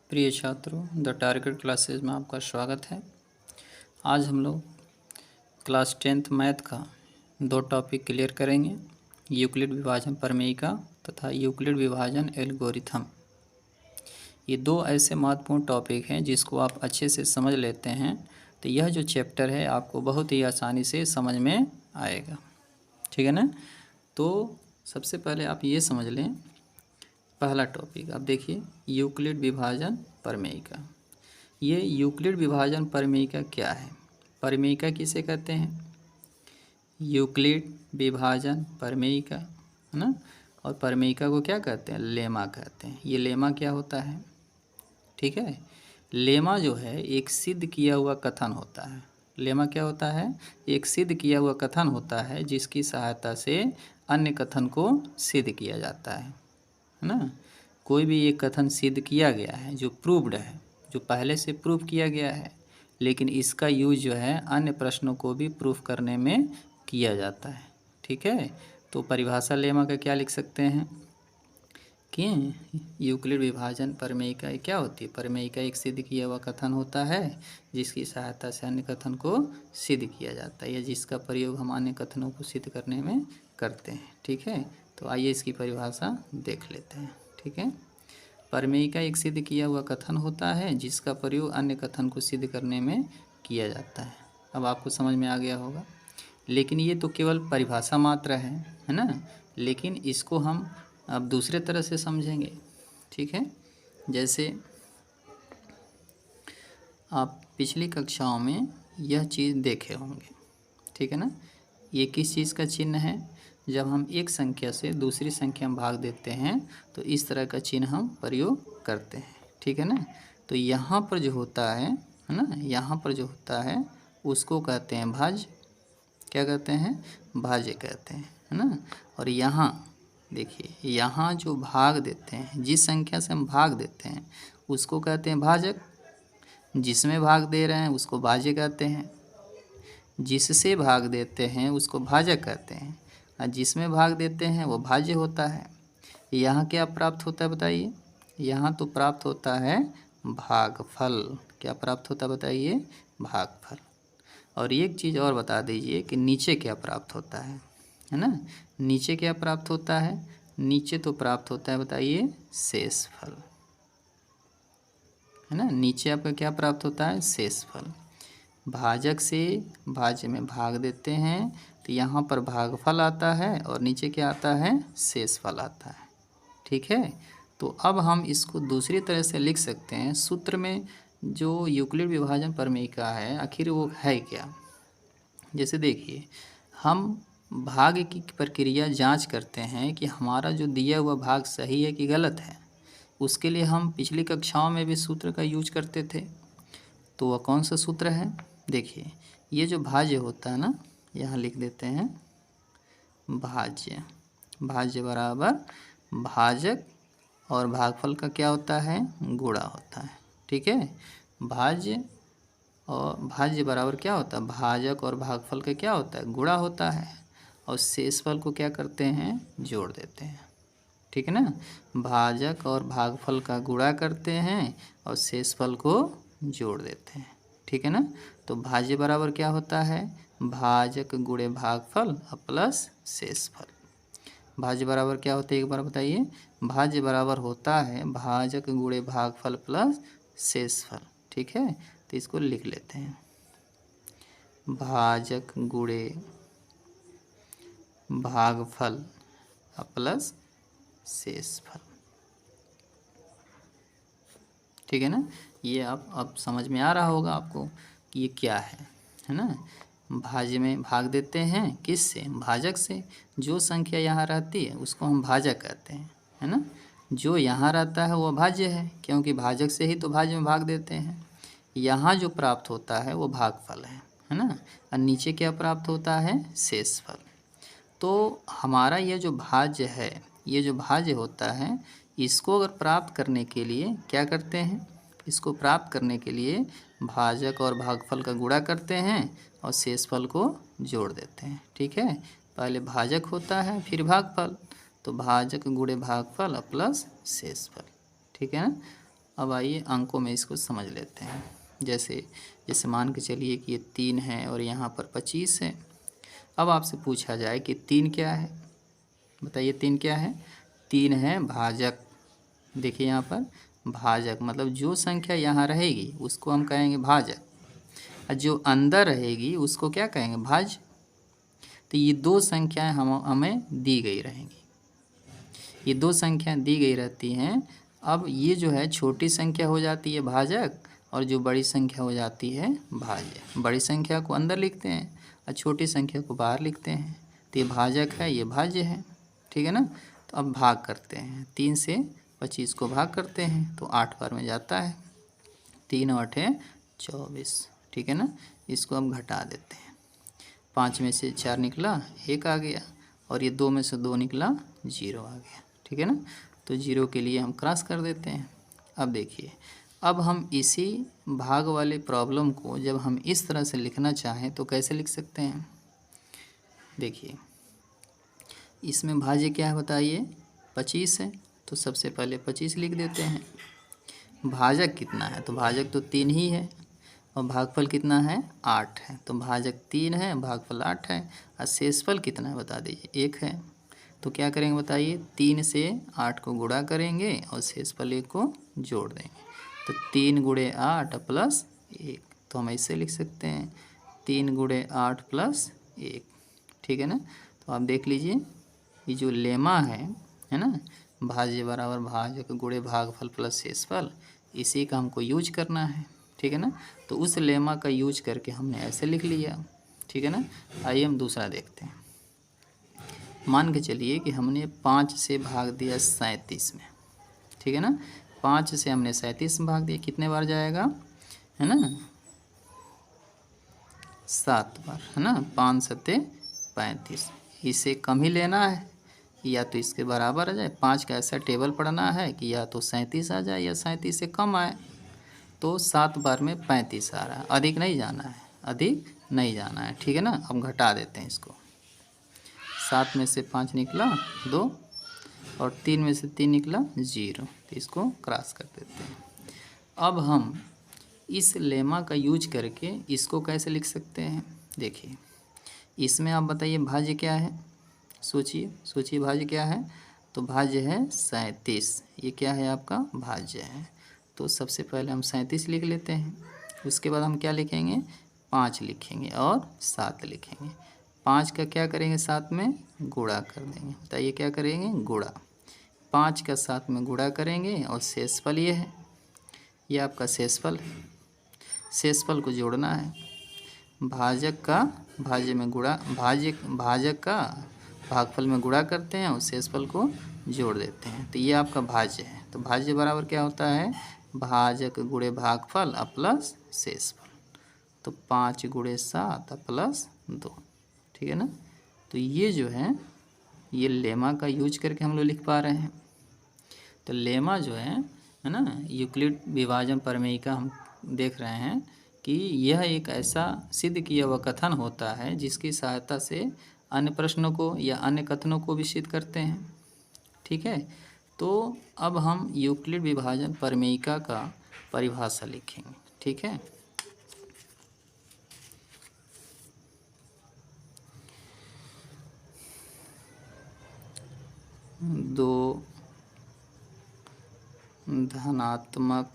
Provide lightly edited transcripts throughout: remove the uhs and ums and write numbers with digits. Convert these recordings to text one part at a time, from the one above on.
प्रिय छात्रों, the target classes में आपका स्वागत है। आज हम लोग क्लास 10th मैथ का 2 टॉपिक क्लियर करेंगे, यूक्लिड विभाजन प्रमेयिका तथा यूक्लिड विभाजन एल्गोरिथम। ये 2 ऐसे महत्वपूर्ण टॉपिक हैं जिसको आप अच्छे से समझ लेते हैं तो यह जो चैप्टर है आपको बहुत ही आसानी से समझ में आएगा। ठीक है ना। तो सबसे पहले आप ये समझ लें, पहला टॉपिक आप देखिए, यूक्लिड विभाजन प्रमेयिका। ये यूक्लिड विभाजन प्रमेयिका क्या है? प्रमेयिका किसे कहते हैं? यूक्लिड विभाजन प्रमेयिका, है ना। और प्रमेयिका को क्या कहते हैं? लेमा कहते हैं। ये लेमा क्या होता है? ठीक है, लेमा जो है एक सिद्ध किया हुआ कथन होता है। लेमा क्या होता है? एक सिद्ध किया हुआ कथन होता है जिसकी सहायता से अन्य कथन को सिद्ध किया जाता है ना। कोई भी एक कथन सिद्ध किया गया है जो प्रूव्ड है, जो पहले से प्रूव किया गया है, लेकिन इसका यूज जो है अन्य प्रश्नों को भी प्रूफ करने में किया जाता है। ठीक है, तो परिभाषा लेमा का क्या लिख सकते हैं कि यूक्लिड विभाजन प्रमेयिका क्या होती है? प्रमेयिका एक सिद्ध किया हुआ कथन होता है जिसकी सहायता से अन्य कथन को सिद्ध किया जाता है या जिसका प्रयोग हम अन्य कथनों को सिद्ध करने में करते हैं। ठीक है, तो आइए इसकी परिभाषा देख लेते हैं। ठीक है, प्रमेयिका एक सिद्ध किया हुआ कथन होता है जिसका प्रयोग अन्य कथन को सिद्ध करने में किया जाता है। अब आपको समझ में आ गया होगा, लेकिन ये तो केवल परिभाषा मात्र है ना। लेकिन इसको हम अब दूसरे तरह से समझेंगे। ठीक है, जैसे आप पिछली कक्षाओं में यह चीज़ देखे होंगे। ठीक है ना, ये किस चीज़ का चिन्ह है? जब हम एक संख्या से दूसरी संख्या में भाग देते हैं तो इस तरह का चिन्ह हम प्रयोग करते हैं। ठीक है ना, तो यहाँ पर जो होता है ना, यहाँ पर जो होता है उसको कहते हैं भाज्य। क्या कहते हैं? भाज्य कहते हैं, है ना। और यहाँ देखिए, यहाँ जो भाग देते हैं, जिस संख्या से हम भाग देते हैं उसको कहते हैं भाजक। जिसमें भाग दे रहे हैं उसको भाज्य कहते हैं। जिससे भाग देते हैं उसको भाजक कहते हैं और जिसमें भाग देते हैं वो भाज्य होता है। यहाँ क्या प्राप्त होता है बताइए? यहाँ तो प्राप्त होता है भागफल। क्या प्राप्त होता है बताइए? भागफल। और एक चीज़ और बता दीजिए कि नीचे क्या प्राप्त होता है ना। नीचे क्या प्राप्त होता है? नीचे तो प्राप्त होता है बताइए शेषफल, है ना। नीचे आपका क्या प्राप्त होता है? शेषफल। भाजक से भाज्य में भाग देते हैं तो यहाँ पर भागफल आता है और नीचे क्या आता है? शेषफल आता है। ठीक है, तो अब हम इसको दूसरी तरह से लिख सकते हैं। सूत्र में जो यूक्लिड विभाजन प्रमेयिका है आखिर वो है क्या? जैसे देखिए, हम भाग की प्रक्रिया जांच करते हैं कि हमारा जो दिया हुआ भाग सही है कि गलत है। उसके लिए हम पिछली कक्षाओं में भी सूत्र का यूज करते थे। तो वह कौन सा सूत्र है? देखिए, ये जो भाज्य होता है ना, यहाँ लिख देते हैं भाज्य। भाज्य बराबर भाजक और भागफल का क्या होता है? गुणा होता है। ठीक है, भाज्य और भाज्य बराबर क्या होता है? भाजक और भागफल का क्या होता है? गुणा होता है। और शेषफल को क्या करते हैं? जोड़ देते हैं। ठीक है ना, भाजक और भागफल का गुणा करते हैं और शेषफल को जोड़ देते हैं। ठीक है ना, तो भाज्य बराबर क्या होता है? भाजक गुणे भागफल प्लस शेषफल। भाज्य बराबर क्या होता है एक बार बताइए? भाज्य बराबर होता है भाजक गुणे भागफल प्लस शेषफल। ठीक है, तो इसको लिख लेते हैं, भाजक गुणे भागफल प्लस शेषफल। ठीक है ना, ये आप अब समझ में आ रहा होगा आपको कि ये क्या है ना। भाज्य में भाग देते हैं किससे? भाजक से। जो संख्या यहाँ रहती है उसको हम भाजक कहते हैं, है ना। जो यहाँ रहता है वो भाज्य है, क्योंकि भाजक से ही तो भाज्य में भाग देते हैं। यहाँ जो प्राप्त होता है वो भागफल है ना। और नीचे क्या प्राप्त होता है? शेषफल। तो हमारा ये जो भाज्य है, ये जो भाज्य होता है, इसको अगर प्राप्त करने के लिए क्या करते हैं? इसको प्राप्त करने के लिए भाजक और भागफल का गुणा करते हैं और शेषफल को जोड़ देते हैं। ठीक है, पहले भाजक होता है फिर भागफल, तो भाजक गुणे भागफल प्लस शेषफल। ठीक है ना। अब आइए अंकों में इसको समझ लेते हैं। जैसे जैसे मान के चलिए कि ये 3 है और यहाँ पर 25 है। अब आपसे पूछा जाए कि 3 क्या है, बताइए 3 क्या है। 3 है भाजक। देखिए यहाँ पर भाजक मतलब जो संख्या यहाँ रहेगी उसको हम कहेंगे भाजक, और जो अंदर रहेगी उसको क्या कहेंगे, भाज्य। तो ये दो संख्याएं हमें दी गई रहेंगी, ये दो संख्याएं दी गई रहती हैं। अब ये जो है छोटी संख्या हो जाती है भाजक और जो बड़ी संख्या हो जाती है भाज्य। बड़ी संख्या को अंदर लिखते हैं और छोटी संख्या को बाहर लिखते हैं। तो ये भाजक है, ये भाज्य है, ठीक है ना। तो अब भाग करते हैं, 3 से 25 को भाग करते हैं तो 8 बार में जाता है। 3 और 8 24, ठीक है ना। इसको हम घटा देते हैं, 5 में से 4 निकला 1 आ गया, और ये 2 में से 2 निकला 0 आ गया, ठीक है ना। तो 0 के लिए हम क्रॉस कर देते हैं। अब देखिए, अब हम इसी भाग वाले प्रॉब्लम को जब हम इस तरह से लिखना चाहें तो कैसे लिख सकते हैं। देखिए इसमें भाज्य क्या है बताइए, 25 है, तो सबसे पहले 25 लिख देते हैं। भाजक कितना है, तो भाजक तो 3 ही है, और भागफल कितना है, 8 है। तो भाजक 3 है, भागफल 8 है, और शेषफल कितना है बता दीजिए, 1 है। तो क्या करेंगे बताइए, 3 से 8 को गुणा करेंगे और शेषफल 1 को जोड़ देंगे। तो 3 गुणे 8 प्लस 1, तो हम ऐसे लिख सकते हैं 3 गुणे 8 प्लस 1, ठीक है ना। तो आप देख लीजिए ये जो लेमा है ना, भाज्य बराबर भाजक गुणे भागफल प्लस शेषफल, इसी का हमको यूज करना है, ठीक है ना। तो उस लेमा का यूज करके हमने ऐसे लिख लिया, ठीक है ना। आइए हम दूसरा देखते हैं। मान के चलिए कि हमने 5 से भाग दिया 37 में, ठीक है ना। 5 से हमने 37 में भाग दिया, कितने बार जाएगा, है ना, 7 बार, है ना। 5 सत्ते 35, इसे कम ही लेना है या तो इसके बराबर आ जाए। 5 का ऐसा टेबल पढ़ना है कि या तो 37 आ जाए या 37 से कम आए। तो 7 बार में 35 आ रहा है, अधिक नहीं जाना है, अधिक नहीं जाना है, ठीक है ना। अब घटा देते हैं इसको, 7 में से 5 निकला 2 और 3 में से 3 निकला 0, तो इसको क्रॉस कर देते हैं। अब हम इस लेमा का यूज करके इसको कैसे लिख सकते हैं। देखिए इसमें आप बताइए भाज्य क्या है, सोचिए सोचिए भाज्य क्या है। तो भाज्य है 37, ये क्या है आपका भाज्य है। तो सबसे पहले हम 37 लिख लेते हैं, उसके बाद हम क्या लिखेंगे, 5 लिखेंगे और 7 लिखेंगे। 5 का क्या करेंगे, साथ में गुणा कर देंगे, बताइए क्या करेंगे, गुणा। 5 का साथ में गुणा करेंगे और शेषफल ये है, ये आपका शेषफल है। शेषफल को जोड़ना है, भाजक का भाज्य में गुणा, भाजक का भागफल में गुणा करते हैं और शेषफल को जोड़ देते हैं, तो ये आपका भाज्य है। तो भाज्य बराबर क्या होता है, भाजक गुणे भागफल प्लस शेषफल। तो 5 गुणे 7 प्लस 2, ठीक है ना। तो ये जो है ये लेमा का यूज करके हम लोग लिख पा रहे हैं। तो लेमा जो है ना, यूक्लिड विभाजन प्रमेय का हम देख रहे हैं कि यह एक ऐसा सिद्ध किया हुआ कथन होता है जिसकी सहायता से अन्य प्रश्नों को या अन्य कथनों को भी सिद्ध करते हैं, ठीक है। तो अब हम यूक्लिड विभाजन प्रमेयिका का परिभाषा लिखेंगे, ठीक है। दो धनात्मक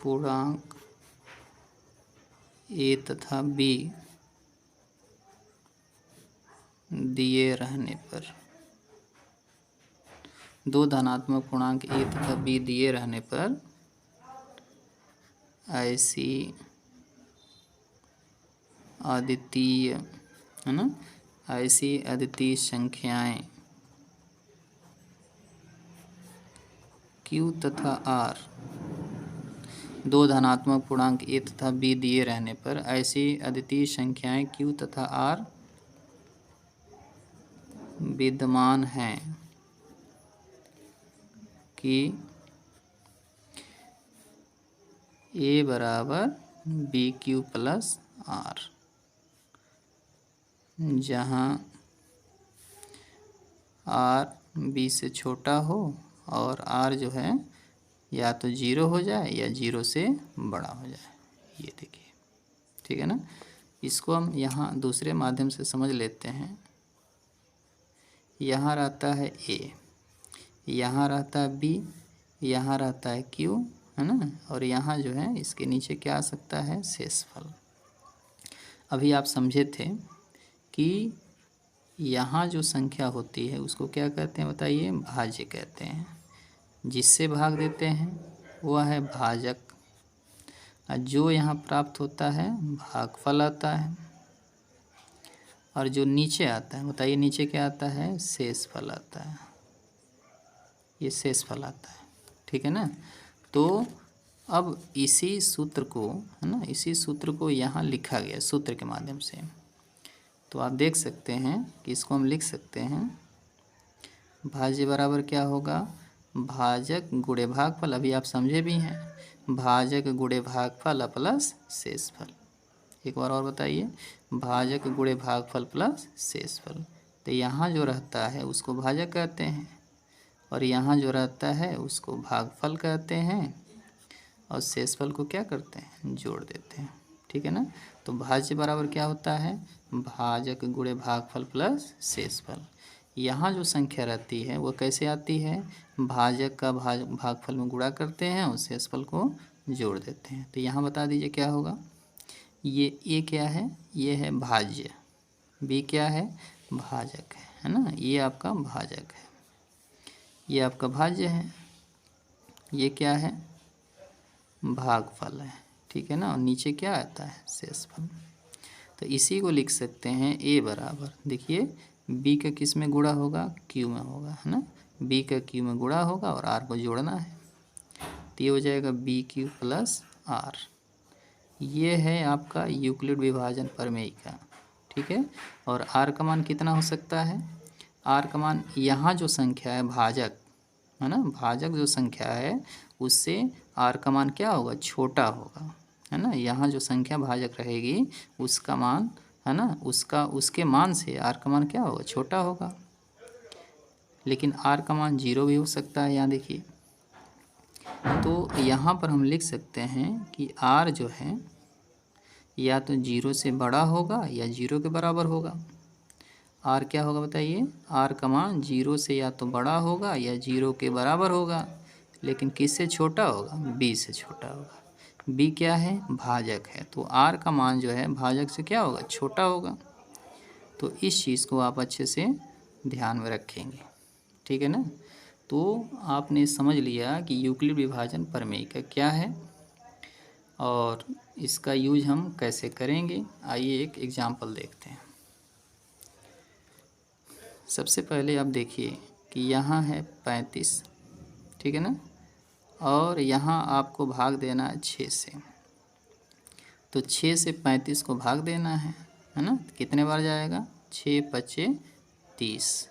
पूर्णांक ए तथा बी दिए रहने पर, दो धनात्मक पूर्णांक ए तथा बी दिए रहने पर ऐसी अद्वितीय, है ना, ऐसी अद्वितीय संख्याएं Q तथा R, दो धनात्मक पूर्णांक ए तथा बी दिए रहने पर ऐसी अद्वितीय संख्याएं Q तथा R विद्यमान हैं कि A बराबर BQ प्लस R, जहाँ R B से छोटा हो और आर जो है या तो 0 हो जाए या 0 से बड़ा हो जाए। ये देखिए, ठीक है ना। इसको हम यहाँ दूसरे माध्यम से समझ लेते हैं। यहाँ रहता है ए, यहाँ रहता है बी, यहाँ रहता है क्यू, है ना, और यहाँ जो है इसके नीचे क्या आ सकता है, शेषफल। अभी आप समझे थे कि यहाँ जो संख्या होती है उसको क्या कहते हैं बताइए, भाज्य कहते हैं। जिससे भाग देते हैं वह है भाजक, और जो यहाँ प्राप्त होता है भागफल आता है, और जो नीचे आता है बताइए नीचे क्या आता है, शेषफल आता है। ये शेषफल आता है, ठीक है ना। तो अब इसी सूत्र को, है ना, इसी सूत्र को यहाँ लिखा गया सूत्र के माध्यम से। तो आप देख सकते हैं कि इसको हम लिख सकते हैं, भाज्य बराबर क्या होगा, भाजक गुणे भागफल। अभी आप समझे भी हैं, भाजक गुणे भागफल प्लस शेषफल। एक बार और बताइए, भाजक गुणे भागफल प्लस शेषफल। तो यहाँ जो रहता है उसको भाजक कहते हैं, और यहाँ जो रहता है उसको भागफल कहते हैं, और शेषफल को क्या करते हैं, जोड़ देते हैं, ठीक है ना। तो भाज्य बराबर क्या होता है, भाजक गुणे भागफल प्लस शेषफल। यहाँ जो संख्या रहती है वो कैसे आती है, भाजक का भागफल में गुणा करते हैं और शेषफल को जोड़ देते हैं। तो यहाँ बता दीजिए क्या होगा। ये ए क्या है, ये है भाज्य, बी क्या है, भाजक है ना। ये आपका भाजक है, ये आपका भाज्य है, ये क्या है, भागफल है, ठीक है ना। और नीचे क्या आता है, शेषफल। तो इसी को लिख सकते हैं ए बराबर, देखिए बी का किस में गुणा होगा, क्यू में होगा, है ना। बी का क्यू में गुणा होगा और आर को जोड़ना है, तो ये हो जाएगा बी क्यू प्लस आर। ये है आपका यूक्लिड विभाजन प्रमेय का, ठीक है। और आर का मान कितना हो सकता है, आर का मान यहाँ जो संख्या है भाजक, है ना, भाजक जो संख्या है उससे आर का मान क्या होगा, छोटा होगा, है ना। यहाँ जो संख्या भाजक रहेगी उसका मान, है ना, उसके मान से आर का मान क्या होगा, छोटा होगा। लेकिन आर का मान 0 भी हो सकता है, यहाँ देखिए। तो यहाँ पर हम लिख सकते हैं कि आर जो है या तो 0 से बड़ा होगा या 0 के बराबर होगा। आर क्या होगा बताइए, आर का मान 0 से या तो बड़ा होगा या 0 के बराबर होगा, लेकिन किससे छोटा होगा, बी से छोटा होगा। बी क्या है, भाजक है, तो आर का मान जो है भाजक से क्या होगा, छोटा होगा। तो इस चीज़ को आप अच्छे से ध्यान में रखेंगे, ठीक है ना। तो आपने समझ लिया कि यूक्लिड विभाजन प्रमेय का क्या है और इसका यूज हम कैसे करेंगे। आइए एक एग्जाम्पल देखते हैं। सबसे पहले आप देखिए कि यहाँ है 35, ठीक है ना, और यहाँ आपको भाग देना है 6 से। तो 6 से 35 को भाग देना है ना। कितने बार जाएगा, 6 पचे 30,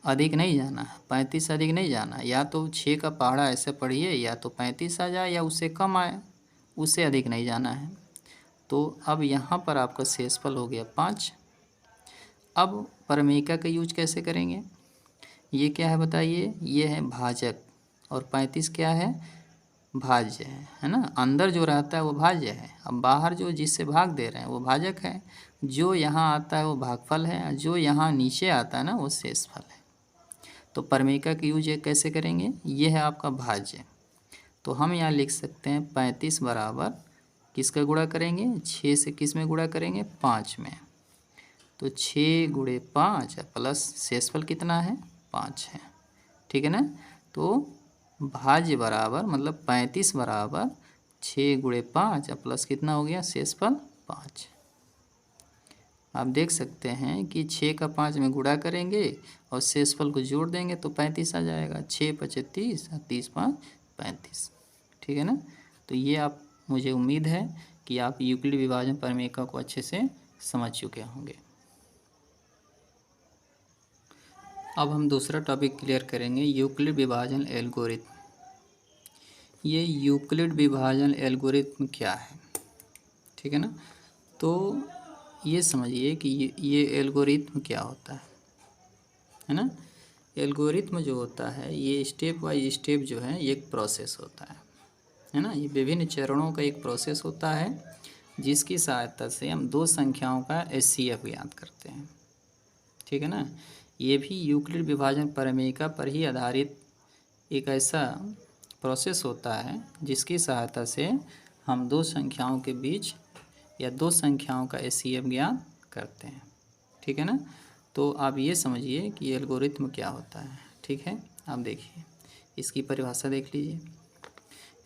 अधिक नहीं जाना है, 35 अधिक नहीं जाना। या तो 6 का पहाड़ा ऐसे पढ़िए, या तो 35 आ जाए या उससे कम आए, उससे अधिक नहीं जाना है। तो अब यहाँ पर आपका शेषफल हो गया 5। अब प्रमेयिका का यूज कैसे करेंगे, ये क्या है बताइए, ये है भाजक और 35 क्या है, भाज्य है ना। अंदर जो रहता है वो भाज्य है, अब बाहर जो जिससे भाग दे रहे हैं वो भाजक है। जो यहाँ आता है वो भागफल है, जो यहाँ नीचे आता है ना वो शेषफल है। तो प्रमेयिका का यूज ये कैसे करेंगे, ये है आपका भाज्य। तो हम यहाँ लिख सकते हैं 35 बराबर किसका गुणा करेंगे, 6 से किस में गुणा करेंगे, 5 में। तो 6 गुणे 5 प्लस शेषफल कितना है, 5 है, ठीक है ना। तो भाज्य बराबर मतलब 35 बराबर 6 गुणे 5 प्लस कितना हो गया, शेषफल 5। आप देख सकते हैं कि 6 का 5 में गुणा करेंगे और शेषफल को जोड़ देंगे तो 35 आ जाएगा। 6 पचे 30 और 30 5 35, ठीक है ना। तो ये आप, मुझे उम्मीद है कि आप यूक्लिड विभाजन प्रमेयिका को अच्छे से समझ चुके होंगे। अब हम दूसरा टॉपिक क्लियर करेंगे, यूक्लिड विभाजन एल्गोरिथम। ये यूक्लिड विभाजन एल्गोरिथम क्या है, ठीक है ना। तो ये समझिए कि ये एल्गोरिथम क्या होता है ना। एल्गोरिथम जो होता है ये स्टेप बाय स्टेप जो है ये एक प्रोसेस होता है ना। ये विभिन्न चरणों का एक प्रोसेस होता है जिसकी सहायता से हम दो संख्याओं का एचसीएफ ज्ञात करते हैं, ठीक है ना। ये भी यूक्लिड विभाजन प्रमेयिका पर ही आधारित एक ऐसा प्रोसेस होता है जिसकी सहायता से हम दो संख्याओं के बीच या दो संख्याओं का एचसीएफ ज्ञात करते हैं, ठीक है ना। तो आप ये समझिए कि एल्गोरिथम क्या होता है, ठीक है। आप देखिए इसकी परिभाषा देख लीजिए।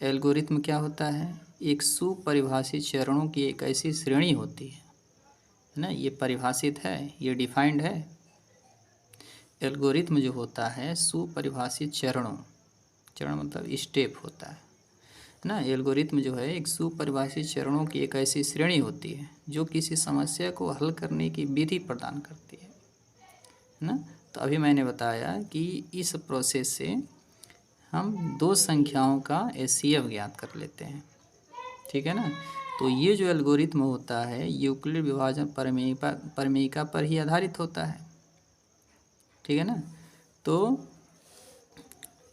एल्गोरिथम क्या होता है? एक सुपरिभाषित चरणों की एक ऐसी श्रेणी होती है ना। ये परिभाषित है, ये डिफाइंड है। एल्गोरिथम जो होता है सुपरिभाषित चरण मतलब स्टेप होता है ना। एल्गोरिथम जो है एक सुपरिभाषित चरणों की एक ऐसी श्रेणी होती है जो किसी समस्या को हल करने की विधि प्रदान करती है ना। तो अभी मैंने बताया कि इस प्रोसेस से हम दो संख्याओं का एचसीएफ ज्ञात कर लेते हैं, ठीक है ना। तो ये जो एल्गोरिथम होता है यूक्लिड विभाजन प्रमेयिका पर ही आधारित होता है, ठीक है ना। तो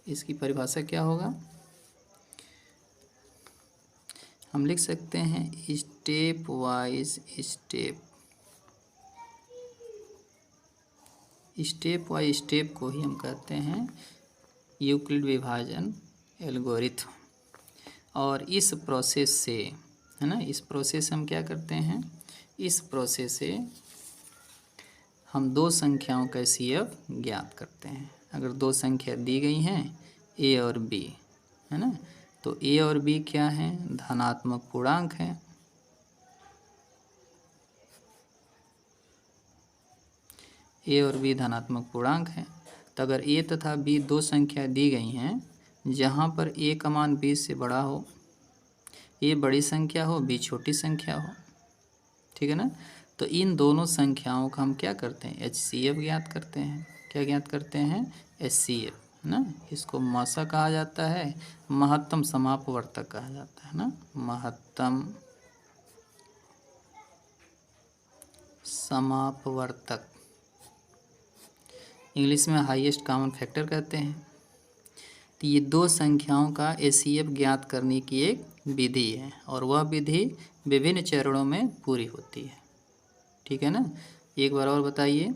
इसकी परिभाषा क्या होगा? हम लिख सकते हैं स्टेप वाइज स्टेप को ही हम कहते हैं यूक्लिड विभाजन एल्गोरिथम। और इस प्रोसेस से है ना, इस प्रोसेस से हम क्या करते हैं? इस प्रोसेस से हम दो संख्याओं का एचसीएफ ज्ञात करते हैं। अगर दो संख्या दी गई हैं ए और बी, है ना, तो ए और बी क्या है? धनात्मक पूर्णांक है। ए और बी धनात्मक पूर्णांक है। तो अगर ए तथा बी दो संख्या दी गई हैं जहाँ पर ए का मान बी से बड़ा हो, ए बड़ी संख्या हो बी छोटी संख्या हो, ठीक है ना। तो इन दोनों संख्याओं का हम क्या करते हैं? एचसीएफ ज्ञात करते हैं। क्या ज्ञात करते हैं? एचसीएफ, है ना। इसको मसा कहा जाता है, महत्तम समापवर्तक कहा जाता है ना, महत्तम समापवर्तक, इंग्लिश में हाईएस्ट कॉमन फैक्टर कहते हैं। तो ये दो संख्याओं का एचसीएफ ज्ञात करने की एक विधि है और वह विधि विभिन्न चरणों में पूरी होती है, ठीक है ना। एक बार और बताइए।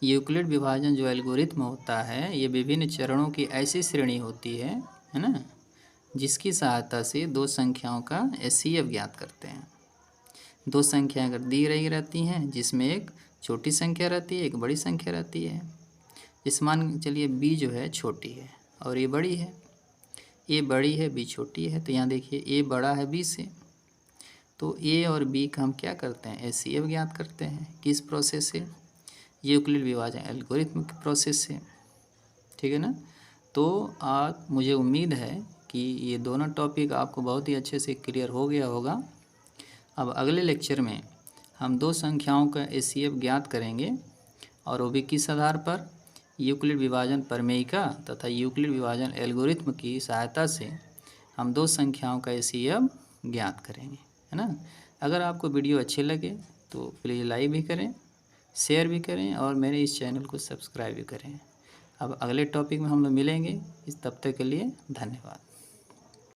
यूक्लिड विभाजन जो एल्गोरिथम होता है ये विभिन्न चरणों की ऐसी श्रेणी होती है ना, जिसकी सहायता से दो संख्याओं का एचसीएफ ज्ञात करते हैं। दो संख्या अगर दी रही रहती हैं जिसमें एक छोटी संख्या रहती है एक बड़ी संख्या रहती है। इस मान चलिए बी जो है छोटी है और ये बड़ी है, ए बड़ी है बी छोटी है। तो यहाँ देखिए ए बड़ा है बी से, तो ए और बी का हम क्या करते हैं? एचसीएफ ज्ञात करते हैं। किस प्रोसेस से? यूक्लिड विभाजन एल्गोरिथम के प्रोसेस से, ठीक है ना। तो आप, मुझे उम्मीद है कि ये दोनों टॉपिक आपको बहुत ही अच्छे से क्लियर हो गया होगा। अब अगले लेक्चर में हम दो संख्याओं का एचसीएफ ज्ञात करेंगे और वो भी किस आधार पर? यूक्लिड विभाजन प्रमेयिका तथा यूक्लिड विभाजन एल्गोरिथम की सहायता से हम दो संख्याओं का एचसीएफ ज्ञात करेंगे, है ना। अगर आपको वीडियो अच्छे लगे तो प्लीज़ लाइक भी करें, शेयर भी करें और मेरे इस चैनल को सब्सक्राइब भी करें। अब अगले टॉपिक में हम लोग मिलेंगे। तब तक के लिए धन्यवाद।